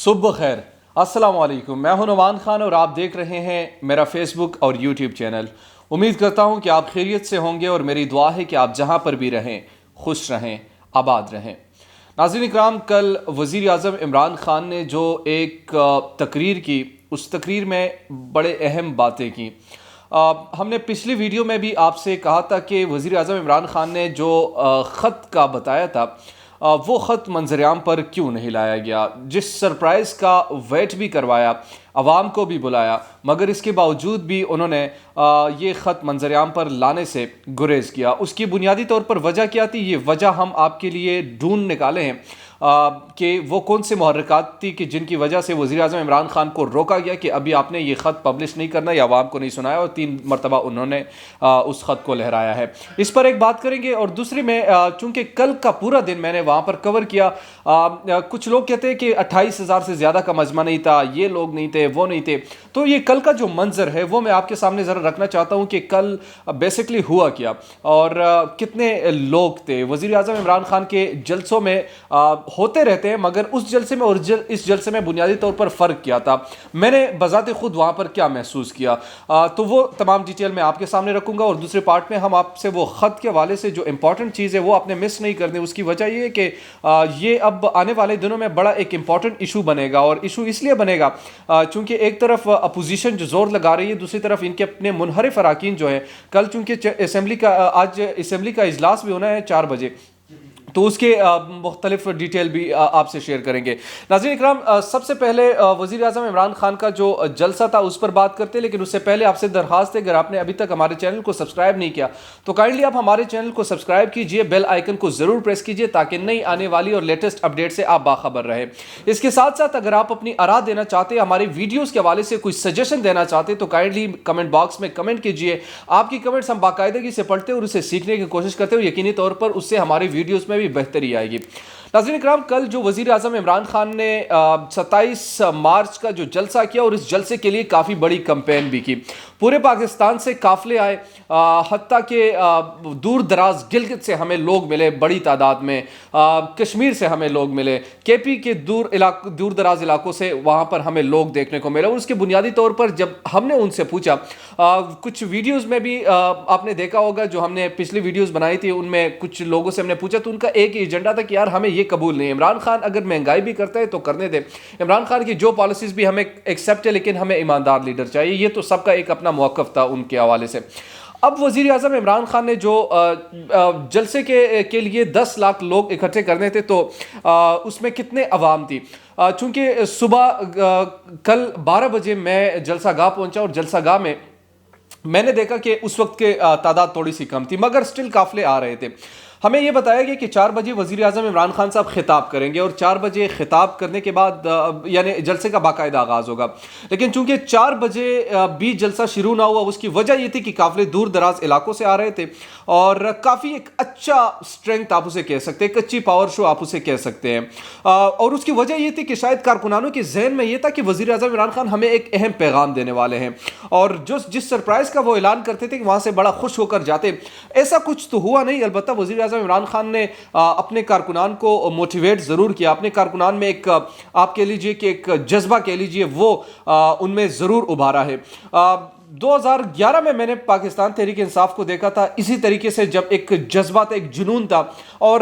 صبح خیر، السلام علیکم۔ میں ہوں نعمان خان اور آپ دیکھ رہے ہیں میرا فیس بک اور یوٹیوب چینل۔ امید کرتا ہوں کہ آپ خیریت سے ہوں گے اور میری دعا ہے کہ آپ جہاں پر بھی رہیں خوش رہیں، آباد رہیں۔ ناظرین اکرام، کل وزیر اعظم عمران خان نے جو ایک تقریر کی، اس تقریر میں بڑے اہم باتیں کی۔ ہم نے پچھلی ویڈیو میں بھی آپ سے کہا تھا کہ وزیر اعظم عمران خان نے جو خط کا بتایا تھا، وہ خط منظر عام پر کیوں نہیں لایا گیا؟ جس سرپرائز کا ویٹ بھی کروایا، عوام کو بھی بلایا، مگر اس کے باوجود بھی انہوں نے یہ خط منظر عام پر لانے سے گریز کیا۔ اس کی بنیادی طور پر وجہ کیا تھی؟ یہ وجہ ہم آپ کے لیے ڈھونڈ نکالے ہیں کہ وہ کون سے محرکات تھی کہ جن کی وجہ سے وزیر اعظم عمران خان کو روکا گیا کہ ابھی آپ نے یہ خط پبلش نہیں کرنا یا عوام کو نہیں سنایا، اور 3 مرتبہ انہوں نے اس خط کو لہرایا ہے۔ اس پر ایک بات کریں گے، اور دوسری میں چونکہ کل کا پورا دن میں نے وہاں پر کور کیا، کچھ لوگ کہتے ہیں کہ 28,000 سے زیادہ کا مجمع نہیں تھا، یہ لوگ نہیں تھے، وہ نہیں تھے، تو یہ کل کا جو منظر ہے وہ میں آپ کے سامنے ذرا رکھنا چاہتا ہوں کہ کل بیسکلی ہوا کیا اور کتنے لوگ تھے۔ وزیر اعظم عمران خان کے جلسوں میں ہوتے رہتے ہیں، مگر اس جلسے میں اور اس جلسے میں بنیادی طور پر فرق کیا تھا، میں نے بذات خود وہاں پر کیا محسوس کیا، تو وہ تمام ڈیٹیل میں آپ کے سامنے رکھوں گا، اور دوسرے پارٹ میں ہم آپ سے وہ خط کے حوالے سے جو امپورٹنٹ چیز ہے وہ آپ نے مس نہیں کرنی۔ اس کی وجہ یہ ہے کہ یہ اب آنے والے دنوں میں بڑا ایک امپورٹنٹ ایشو بنے گا، اور ایشو اس لیے بنے گا چونکہ ایک طرف اپوزیشن جو زور لگا رہی ہے، دوسری طرف ان کے اپنے منحرف اراکین جو ہیں، کل چونکہ آج اسمبلی کا اجلاس بھی ہونا ہے 4 بجے، تو اس کے مختلف ڈیٹیل بھی آپ سے شیئر کریں گے۔ ناظرین اکرام، سب سے پہلے وزیر اعظم عمران خان کا جو جلسہ تھا اس پر بات کرتے، لیکن اس سے پہلے آپ سے درخواست ہے، اگر آپ نے ابھی تک ہمارے چینل کو سبسکرائب نہیں کیا تو کائنڈلی آپ ہمارے چینل کو سبسکرائب کیجئے، بیل آئیکن کو ضرور پریس کیجئے تاکہ نئی آنے والی اور لیٹسٹ اپڈیٹ سے آپ باخبر رہیں۔ اس کے ساتھ ساتھ اگر آپ اپنی آراء دینا چاہتے ہیں، ہماری ویڈیوز کے حوالے سے کوئی سجیشن دینا چاہتے تو کائنڈلی کمنٹ باکس میں کمنٹ کیجئے۔ آپ کی کمنٹس ہم باقاعدگی سے پڑھتے اور اسے سیکھنے کی کوشش کرتے ہیں، اور یقینی طور پر اس سے ہماری ویڈیوز میں بھی بہتری آئے گی۔ ناظرین اکرام، کل جو وزیر اعظم عمران خان نے 27 مارچ کا جو جلسہ کیا، اور اس جلسے کے لیے کافی بڑی کمپین بھی کی، پورے پاکستان سے قافلے آئے، حتیٰ کہ دور دراز گلگت سے ہمیں لوگ ملے بڑی تعداد میں، کشمیر سے ہمیں لوگ ملے، کے پی کے دور دراز علاقوں سے وہاں پر ہمیں لوگ دیکھنے کو ملے، اور اس کے بنیادی طور پر جب ہم نے ان سے پوچھا، کچھ ویڈیوز میں بھی آپ نے دیکھا ہوگا جو ہم نے پچھلی ویڈیوز بنائی تھی، ان میں کچھ لوگوں سے ہم نے پوچھا تو ان کا ایک ہی ایجنڈا تھا کہ یار ہمیں یہ قبول نہیں ہے، عمران خان اگر مہنگائی بھی کرتا ہے تو کرنے دے، عمران خان کی جو پالیسیز بھی ہمیں ایکسیپٹ ہے، لیکن ہمیں ایماندار لیڈر چاہیے۔ یہ تو سب کا ایک اپنا موقف تھا ان کے حوالے سے۔ اب وزیر اعظم عمران خان نے جو جلسے کے لیے 10 لاکھ لوگ اکٹھے کرنے تھے، تو اس میں کتنے عوام تھی؟ چونکہ صبح کل 12 بجے میں جلسہ گاہ پہنچا، اور جلسہ گاہ میں نے دیکھا کہ اس وقت کے تعداد تھوڑی سی کم تھی، مگر سٹل قافلے آ رہے تھے۔ ہمیں یہ بتایا گیا کہ 4 بجے وزیر اعظم عمران خان صاحب خطاب کریں گے، اور 4 بجے خطاب کرنے کے بعد یعنی جلسے کا باقاعدہ آغاز ہوگا، لیکن چونکہ 4 بجے بھی جلسہ شروع نہ ہوا، اس کی وجہ یہ تھی کہ قافلے دور دراز علاقوں سے آ رہے تھے، اور کافی ایک اچھا سٹرینگتھ آپ اسے کہہ سکتے ہیں، ایک اچھی پاور شو آپ اسے کہہ سکتے ہیں، اور اس کی وجہ یہ تھی کہ شاید کارکنانوں کے ذہن میں یہ تھا کہ وزیر اعظم عمران خان ہمیں ایک اہم پیغام دینے والے ہیں، اور جس سرپرائز کا وہ اعلان کرتے تھے کہ وہاں سے بڑا خوش ہو کر جاتے، ایسا کچھ تو ہوا نہیں۔ البتہ وزیر اعظم عمران خان نے اپنے کارکنان کو موٹیویٹ ضرور کیا، اپنے کارکنان میں ایک آپ کہہ لیجئے کہ ایک جذبہ کہہ لیجئے وہ ان میں ضرور ابھارا ہے۔ 2011 میں نے پاکستان تحریک انصاف کو دیکھا تھا اسی طریقے سے، جب ایک جذبہ تھا، ایک جنون تھا، اور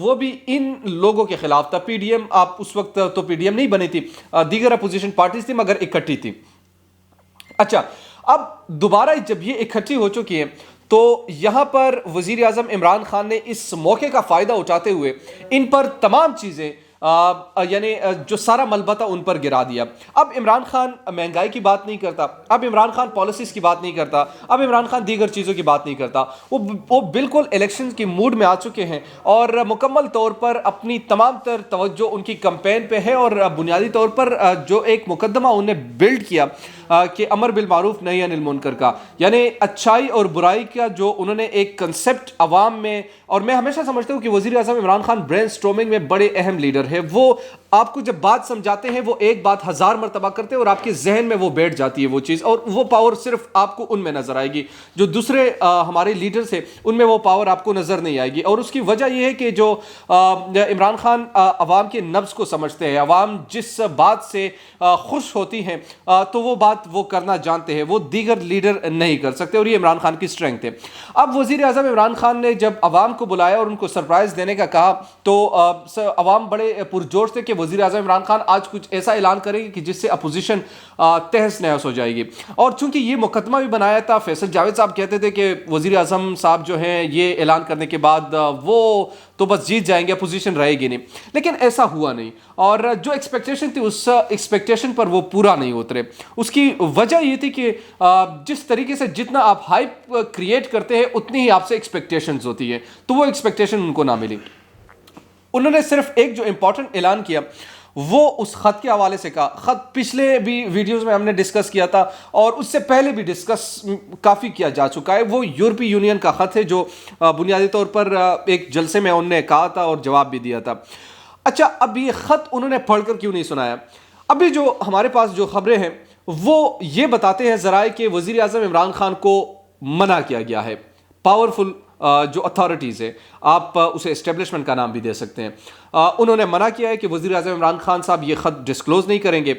وہ بھی ان لوگوں کے خلاف تھا۔ پی ڈی ایم، آپ اس وقت تو پی ڈی ایم نہیں بنی تھی، دیگر اپوزیشن پارٹیز تھی مگر اکٹھی تھی۔ اچھا، اب دوبارہ جب یہ اکٹھی ہو چکی ہیں تو یہاں پر وزیر اعظم عمران خان نے اس موقع کا فائدہ اٹھاتے ہوئے ان پر تمام چیزیں یعنی جو سارا ملبہ تھا ان پر گرا دیا۔ اب عمران خان مہنگائی کی بات نہیں کرتا، اب عمران خان پالیسیز کی بات نہیں کرتا، اب عمران خان دیگر چیزوں کی بات نہیں کرتا، وہ بالکل الیکشن کی موڈ میں آ چکے ہیں، اور مکمل طور پر اپنی تمام تر توجہ ان کی کمپین پہ ہے، اور بنیادی طور پر جو ایک مقدمہ انہیں بلڈ کیا کہ امر بالمعروف نہی عن المنکر کا، یعنی اچھائی اور برائی کا جو انہوں نے ایک کنسپٹ عوام میں، اور میں ہمیشہ سمجھتا ہوں کہ وزیر اعظم عمران خان برین سٹورمنگ میں بڑے اہم لیڈر ہے. وہ آپ کو جب بات سمجھاتے ہیں وہ ایک بات 1000 مرتبہ کرتے ہیں اور آپ کے ذہن میں وہ بیٹھ جاتی ہے وہ چیز، اور وہ پاور صرف آپ کو ان میں نظر آئے گی. جو دوسرے ہمارے لیڈرز ہیں ان میں وہ پاور آپ کو نظر نہیں آئے گی. اور اس کی وجہ یہ ہے کہ جو عمران خان عوام کے نبض کو سمجھتے ہیں، عوام جس بات سے خوش ہوتی ہیں تو وہ بات وہ کرنا جانتے ہیں، وہ دیگر لیڈر نہیں کر سکتے، اور یہ عمران خان کی اسٹرینگتھ ہے. اب وزیر اعظم عمران خان نے جب عوام کو بلایا اور ان کو سرپرائز دینے کا کہا تو عوام بڑے پرجوش تھے کہ وزیر اعظم عمران خان آج کچھ ایسا اعلان کریں گے کہ جس سے اپوزیشن تہس نہس ہو جائے گی. اور چونکہ یہ مقدمہ بھی بنایا تھا، فیصل جاوید صاحب کہتے تھے کہ وزیر اعظم صاحب جو ہیں یہ اعلان کرنے کے بعد وہ تو بس جیت جائیں گے، اپوزیشن رہے گی نہیں. لیکن ایسا ہوا نہیں، اور جو ایکسپیکٹیشن تھی اس ایکسپیکٹیشن پر وہ پورا نہیں اترے. اس کی وجہ یہ تھی کہ جس طریقے سے جتنا آپ ہائپ کریٹ کرتے ہیں اتنی ہی آپ سے ایکسپیکٹیشنز ہوتی ہے، تو وہ ایکسپیکٹیشن ان کو نہ ملی. انہوں نے صرف ایک جو امپورٹنٹ اعلان کیا وہ اس خط کے حوالے سے کہا. خط پچھلے بھی ویڈیوز میں ہم نے ڈسکس کیا تھا اور اس سے پہلے بھی ڈسکس کافی کیا جا چکا ہے. وہ یورپی یونین کا خط ہے جو بنیادی طور پر ایک جلسے میں انہوں نے کہا تھا اور جواب بھی دیا تھا. اچھا، اب یہ خط انہوں نے پڑھ کر کیوں نہیں سنایا؟ ابھی جو ہمارے پاس جو خبریں ہیں وہ یہ بتاتے ہیں ذرائع کہ وزیر اعظم عمران خان کو منع کیا گیا ہے. پاورفل جو اتھارٹیز ہے، آپ اسے اسٹیبلشمنٹ کا نام بھی دے سکتے ہیں، انہوں نے منع کیا ہے کہ وزیر اعظم عمران خان صاحب یہ خط ڈسکلوز نہیں کریں گے.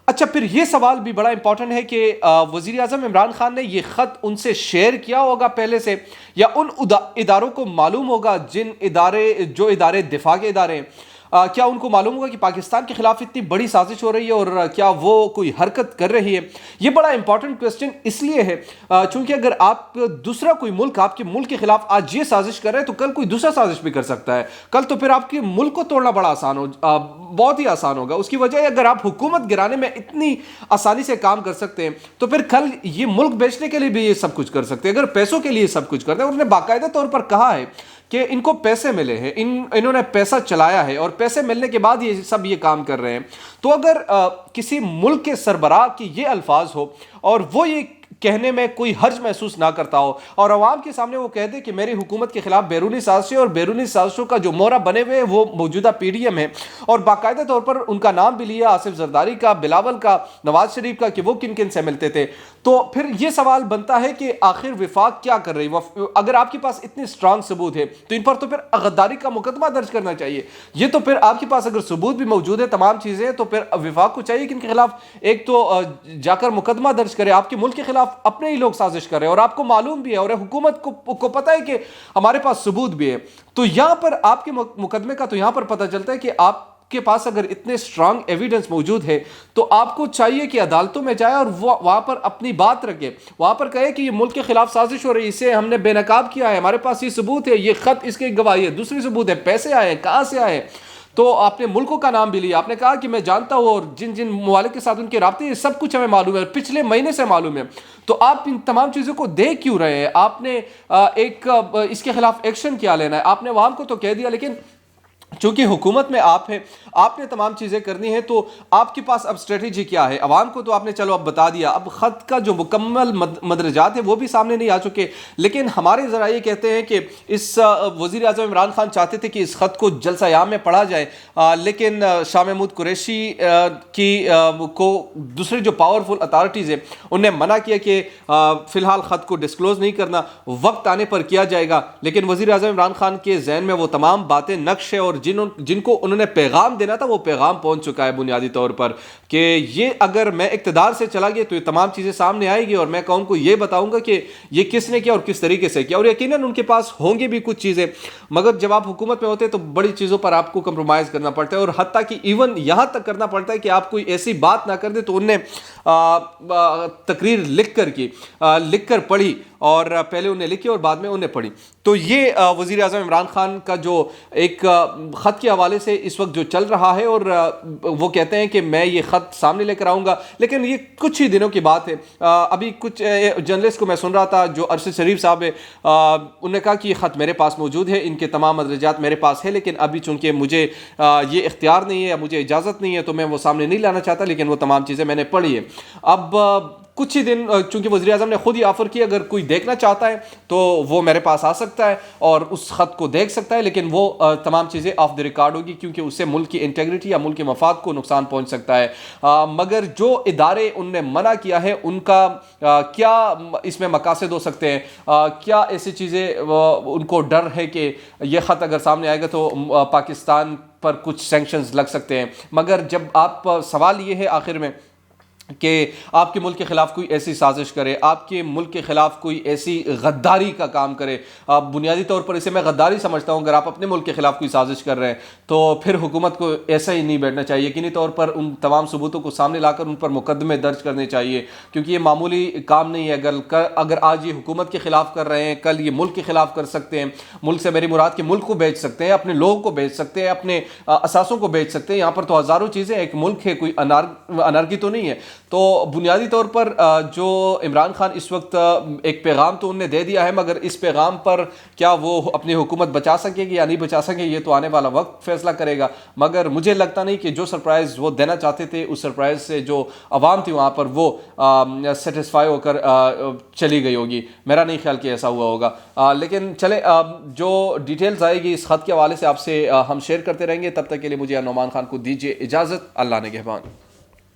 اچھا، پھر یہ سوال بھی بڑا امپورٹنٹ ہے کہ وزیر اعظم عمران خان نے یہ خط ان سے شیئر کیا ہوگا پہلے سے، یا ان اداروں کو معلوم ہوگا جو ادارے دفاع کے ادارے ہیں، کیا ان کو معلوم ہوگا کہ پاکستان کے خلاف اتنی بڑی سازش ہو رہی ہے اور کیا وہ کوئی حرکت کر رہی ہے؟ یہ بڑا امپورٹنٹ کوسچن اس لیے ہے چونکہ اگر آپ دوسرا کوئی ملک آپ کے ملک کے خلاف آج یہ سازش کر رہے ہیں تو کل کوئی دوسرا سازش بھی کر سکتا ہے. کل تو پھر آپ کے ملک کو توڑنا بڑا بہت ہی آسان ہوگا. اس کی وجہ ہے اگر آپ حکومت گرانے میں اتنی آسانی سے کام کر سکتے ہیں تو پھر کل یہ ملک بیچنے کے لیے بھی یہ سب کچھ کر سکتے ہیں، اگر پیسوں کے لیے سب کچھ کرتے ہیں. انہوں نے باقاعدہ طور پر کہا ہے کہ ان کو پیسے ملے ہیں، انہوں نے پیسہ چلایا ہے اور پیسے ملنے کے بعد یہ سب یہ کام کر رہے ہیں. تو اگر کسی ملک کے سربراہ کی یہ الفاظ ہو اور وہ یہ کہنے میں کوئی حرج محسوس نہ کرتا ہو اور عوام کے سامنے وہ کہہ دے کہ میری حکومت کے خلاف بیرونی سازشیں، اور بیرونی سازشوں کا جو مورا بنے ہوئے وہ موجودہ پی ڈی ایم ہے، اور باقاعدہ طور پر ان کا نام بھی لیا، آصف زرداری کا، بلاول کا، نواز شریف کا، کہ وہ کن کن سے ملتے تھے. تو پھر یہ سوال بنتا ہے کہ آخر وفاق کیا کر رہی؟ اگر آپ کے پاس اتنے اسٹرانگ ثبوت ہے تو ان پر تو پھر غداری کا مقدمہ درج کرنا چاہیے. یہ تو پھر آپ کے پاس اگر ثبوت بھی موجود ہے، تمام چیزیں، تو پھر وفاق کو چاہیے کہ ان کے خلاف ایک تو جا کر مقدمہ درج کرے. آپ کے ملک کے خلاف اپنے ہی لوگ سازش کر رہے ہیں اور آپ کو معلوم بھی ہے اور حکومت کو پتہ ہے کہ ہمارے پاس ثبوت بھی ہے. تو یہاں پر آپ کے مقدمے کا تو یہاں پر پتہ چلتا ہے کہ آپ کے پاس اگر اتنے اسٹرانگ ایویڈنس موجود ہے تو آپ کو چاہیے کہ عدالتوں میں جائے اور وہاں پر اپنی بات رکھے، وہاں پر کہے کہ یہ ملک کے خلاف سازش ہو رہی ہے، اسے ہم نے بے نقاب کیا ہے، ہمارے پاس یہ ثبوت ہے، یہ خط اس کی گواہی ہے، دوسری ثبوت ہے، پیسے آئے کہاں سے آئے. تو آپ نے ملکوں کا نام بھی لیا، آپ نے کہا کہ میں جانتا ہوں اور جن جن ممالک کے ساتھ ان کے رابطے، یہ سب کچھ ہمیں معلوم ہے، پچھلے مہینے سے معلوم ہے. تو آپ ان تمام چیزوں کو دیکھ کیوں رہے ہیں؟ آپ نے ایک اس کے خلاف ایکشن کیا لینا ہے؟ آپ نے عوام کو تو کہہ دیا، لیکن چونکہ حکومت میں آپ ہیں، آپ نے تمام چیزیں کرنی ہیں، تو آپ کے پاس اب اسٹریٹجی کیا ہے؟ عوام کو تو آپ نے چلو اب بتا دیا، اب خط کا جو مکمل مدرجات ہیں وہ بھی سامنے نہیں آ چکے. لیکن ہمارے ذرائع کہتے ہیں کہ اس وزیر اعظم عمران خان چاہتے تھے کہ اس خط کو جلسہ عام میں پڑھا جائے، لیکن شاہ محمود قریشی کو دوسرے جو پاورفل اتھارٹیز ہیں انہوں نے منع کیا کہ فی الحال خط کو ڈسکلوز نہیں کرنا، وقت آنے پر کیا جائے گا. لیکن وزیر اعظم عمران خان کے ذہن میں وہ تمام باتیں نقش ہے، اور جن کو انہوں نے پیغام دینا تھا وہ پیغام پہنچ چکا ہے بنیادی طور پر کہ یہ اگر میں اقتدار سے چلا گیا تو یہ تمام چیزیں سامنے آئے گی اور میں قوم کو یہ بتاؤں گا کہ یہ کس نے کیا اور کس طریقے سے کیا. اور یقیناً ان کے پاس ہوں گے بھی کچھ چیزیں، مگر جب آپ حکومت میں ہوتے ہیں تو بڑی چیزوں پر آپ کو کمپرومائز کرنا پڑتا ہے، اور حتیٰ کہ ایون یہاں تک کرنا پڑتا ہے کہ آپ کوئی ایسی بات نہ کر دیں تو انہیں تقریر لکھ کر پڑھی اور پہلے انہیں لکھی اور بعد میں انہیں پڑھی. تو یہ وزیر اعظم عمران خان کا جو ایک خط کے حوالے سے اس وقت جو چل رہا ہے، اور وہ کہتے ہیں کہ میں یہ خط سامنے لے کر آؤں گا، لیکن یہ کچھ ہی دنوں کی بات ہے. ابھی کچھ جرنلسٹ کو میں سن رہا تھا جو ارشد شریف صاحب ہے، انہوں نے کہا کہ یہ خط میرے پاس موجود ہے، ان کے تمام مدرجات میرے پاس ہے، لیکن ابھی چونکہ مجھے یہ اختیار نہیں ہے یا مجھے اجازت نہیں ہے تو میں وہ سامنے نہیں لانا چاہتا، لیکن وہ تمام چیزیں میں نے پڑھی ہے. اب کچھ ہی دن، چونکہ وزیر اعظم نے خود ہی آفر کی، اگر کوئی دیکھنا چاہتا ہے تو وہ میرے پاس آ سکتا ہے اور اس خط کو دیکھ سکتا ہے، لیکن وہ تمام چیزیں آف دی ریکارڈ ہوگی کیونکہ اس سے ملک کی انٹیگریٹی یا ملک کے مفاد کو نقصان پہنچ سکتا ہے. مگر جو ادارے ان نے منع کیا ہے ان کا کیا اس میں مقاصد ہو سکتے ہیں؟ کیا ایسی چیزیں ان کو ڈر ہے کہ یہ خط اگر سامنے آئے گا تو پاکستان پر کچھ سینکشنز لگ سکتے ہیں؟ مگر جب آپ سوال یہ ہے آخر میں کہ آپ کے ملک کے خلاف کوئی ایسی سازش کرے، آپ کے ملک کے خلاف کوئی ایسی غداری کا کام کرے، بنیادی طور پر اسے میں غداری سمجھتا ہوں. اگر آپ اپنے ملک کے خلاف کوئی سازش کر رہے ہیں تو پھر حکومت کو ایسا ہی نہیں بیٹھنا چاہیے. یقینی طور پر ان تمام ثبوتوں کو سامنے لا کر ان پر مقدمے درج کرنے چاہیے، کیونکہ یہ معمولی کام نہیں ہے. اگر آج یہ حکومت کے خلاف کر رہے ہیں، کل یہ ملک کے خلاف کر سکتے ہیں. ملک سے میری مراد کہ ملک کو بیچ سکتے ہیں، اپنے لوگوں کو بیچ سکتے ہیں، اپنے اثاثوں کو بیچ سکتے ہیں. یہاں پر تو ہزاروں چیزیں، ایک ملک ہے، کوئی انارکی تو نہیں ہے. تو بنیادی طور پر جو عمران خان اس وقت ایک پیغام تو انہوں نے دے دیا ہے، مگر اس پیغام پر کیا وہ اپنی حکومت بچا سکے گی یا نہیں بچا سکے یہ تو آنے والا وقت فیصلہ کرے گا. مگر مجھے لگتا نہیں کہ جو سرپرائز وہ دینا چاہتے تھے اس سرپرائز سے جو عوام تھی وہاں پر وہ سیٹسفائی ہو کر چلی گئی ہوگی. میرا نہیں خیال کہ ایسا ہوا ہوگا. لیکن چلے جو ڈیٹیلز آئے گی اس خط کے حوالے سے آپ سے ہم شیئر کرتے رہیں گے. تب تک کے لیے مجھے نعمان خان کو دیجیے اجازت. اللہ نگہبان.